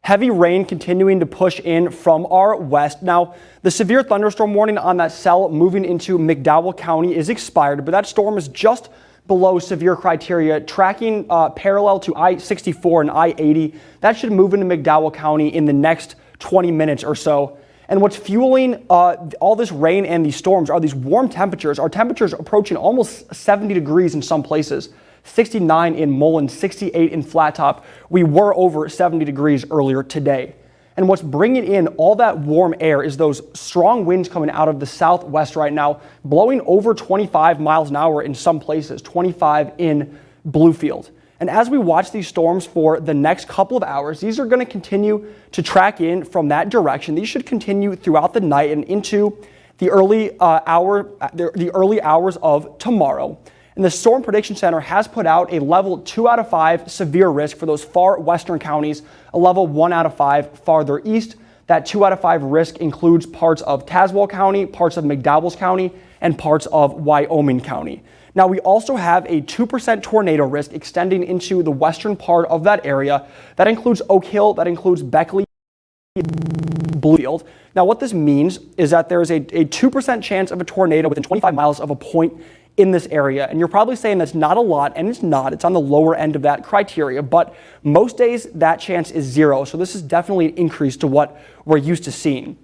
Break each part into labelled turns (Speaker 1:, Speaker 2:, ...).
Speaker 1: Heavy rain continuing to push in from our west. Now, the severe thunderstorm warning on that cell moving into McDowell County is expired, but that storm is just below severe criteria, tracking parallel to I-64 and I-80. That should move into McDowell County in the next 20 minutes or so. And what's fueling all this rain and these storms are these warm temperatures. Our temperatures approaching almost 70 degrees in some places. 69 in Mullen, 68 in Flat Top. We were over 70 degrees earlier today. And what's bringing in all that warm air is those strong winds coming out of the southwest right now, blowing over 25 miles an hour in some places, 25 in Bluefield. And as we watch these storms for the next couple of hours, these are going to continue to track in from that direction. These should continue throughout the night and into the early hours of tomorrow. And the Storm Prediction Center has put out a level 2 out of 5 severe risk for those far western counties, a level 1 out of 5 farther east. That 2 out of 5 risk includes parts of Tazewell County, parts of McDowell County, and parts of Wyoming County. Now, we also have a 2% tornado risk extending into the western part of that area. That includes Oak Hill, that includes Beckley, Bluefield. Now, what this means is that there is a 2% chance of a tornado within 25 miles of a point in this area. And you're probably saying that's not a lot, and it's not. It's on the lower end of that criteria, but most days that chance is 0. So this is definitely an increase to what we're used to seeing.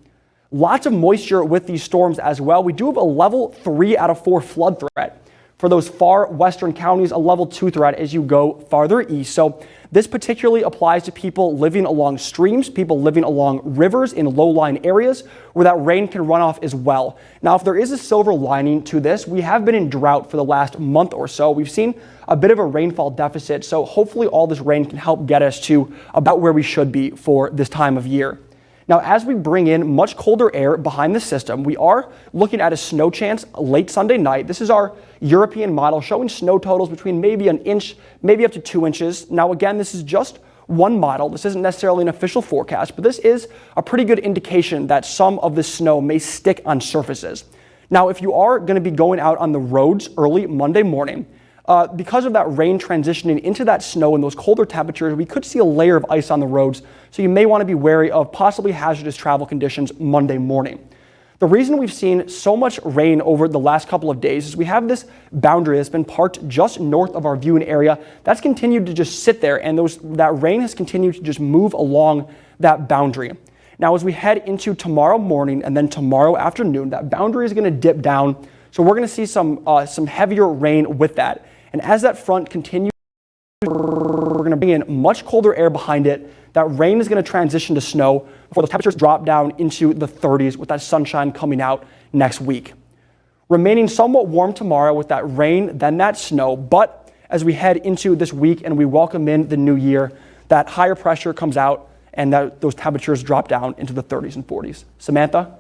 Speaker 1: Lots of moisture with these storms as well. We do have a level 3 out of 4 flood threat for those far western counties, a level 2 threat as you go farther east. So this particularly applies to people living along streams, people living along rivers in low-lying areas where that rain can run off as well. Now, if there is a silver lining to this, we have been in drought for the last month or so. We've seen a bit of a rainfall deficit, so hopefully all this rain can help get us to about where we should be for this time of year. Now, as we bring in much colder air behind the system, we are looking at a snow chance late Sunday night. This is our European model showing snow totals between maybe an inch, maybe up to 2 inches. Now, again, this is just one model. This isn't necessarily an official forecast, but this is a pretty good indication that some of the snow may stick on surfaces. Now, if you are going to be going out on the roads early Monday morning, because of that rain transitioning into that snow and those colder temperatures, we could see a layer of ice on the roads, so you may want to be wary of possibly hazardous travel conditions Monday morning. The reason we've seen so much rain over the last couple of days is we have this boundary that's been parked just north of our viewing area that's continued to just sit there, and that rain has continued to just move along that boundary. Now, as we head into tomorrow morning and then tomorrow afternoon, that boundary is going to dip down, so we're going to see some heavier rain with that. And as that front continues, we're going to bring in much colder air behind it. That rain is going to transition to snow before those temperatures drop down into the 30s with that sunshine coming out next week. Remaining somewhat warm tomorrow with that rain, then that snow. But as we head into this week and we welcome in the new year, that higher pressure comes out and those temperatures drop down into the 30s and 40s. Samantha?